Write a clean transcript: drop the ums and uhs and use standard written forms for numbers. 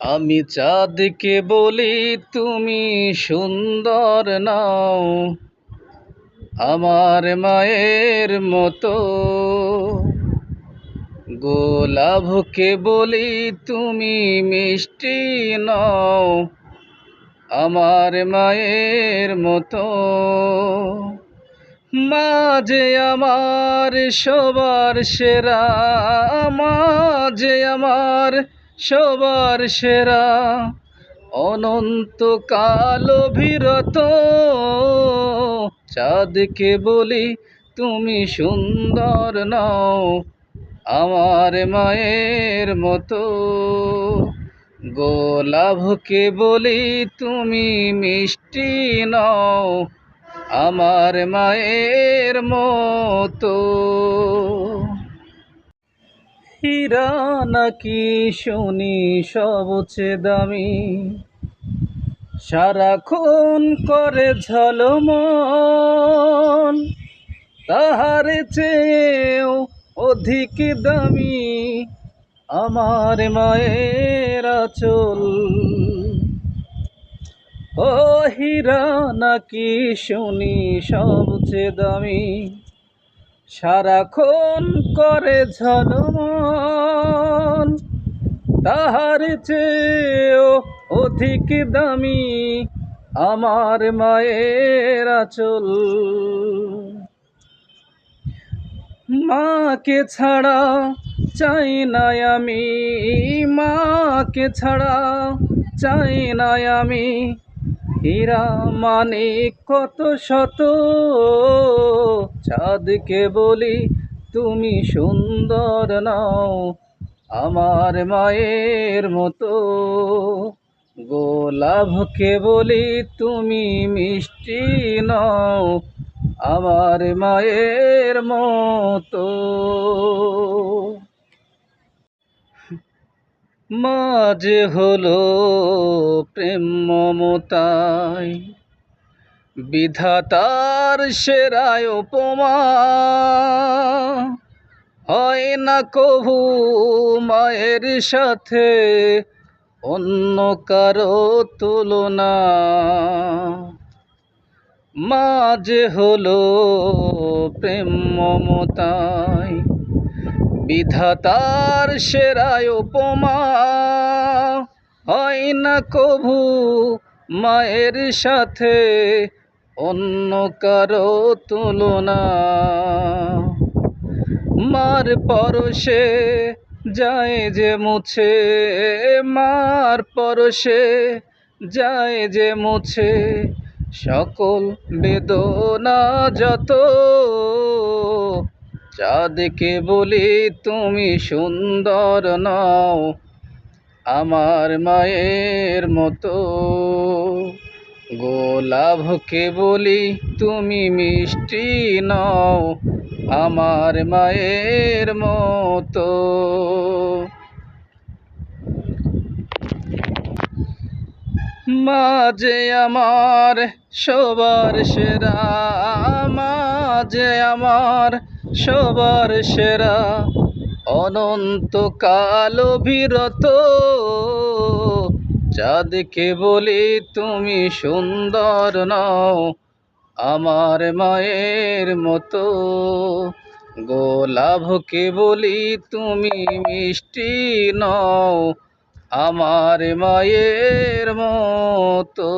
আমি চাঁদকে বলি তুমি সুন্দর নাও, আমার মায়ের মতো। গোলাপকে বলি তুমি মিষ্টি নাও, আমার মায়ের মতো। মা যে আমার সবার সেরা, মা যে আমার সবার সেরা, অনন্তকাল অবিরত। চাঁদকে বলি তুমি সুন্দর নাও, আমার মায়ের মতো। গোলাপকে বলি তুমি মিষ্টি নাও, আমার মায়ের মতো। হীরা নাকি শুনি সবচেয়ে দামি, সারাক্ষণ করে ঝলমল, তাহার চেয়েও অধিক দামি আমার মায়ের আঁচল। ও হীরা নাকি শুনি সবচেয়ে দামি, সারাক্ষণ করে ঝলমল, তাহার চেয়েও অধিক দামি আমার মায়ের আঁচল। মাকে ছাড়া চাই না আমি, মাকে ছাড়া চাই না আমি, হীরা মানিক কত শত। চাঁদকে বলি তুমি সুন্দর নাও, আমার মায়ের মতো। গোলাপকে বলি তুমি মিষ্টি নাও, আমার মায়ের মতো। মা যে হলো প্রেম মমতায় বিধাতার সেরায় উপমা, হয় না কভু মায়ের সাথে অন্য কারো তুলনা। মা যে হলো প্রেম মমতায় বিধাতার সেরায় উপমা, হয় না কভু মায়ের সাথে অন্য কারো তুলনা। মার পরশে যায় যে মুছে, মার পরশে যায় যে মুছে সকল বেদনা যত। চাঁদকে বলি তুমি সুন্দর নাও, আমার মায়ের মতো। গোলাপকে বলি তুমি মিষ্টি নাও, আমার মায়ের মতো। মা যে আমার সবার সেরা, মা যে আমার সবার সেরা, অনন্তকাল অবিরত। চাঁদকে বলি তুমি সুন্দর নাও, আমার মায়ের মতো। গোলাপকে বলি তুমি মিষ্টি নাও, আমার মায়ের মতো।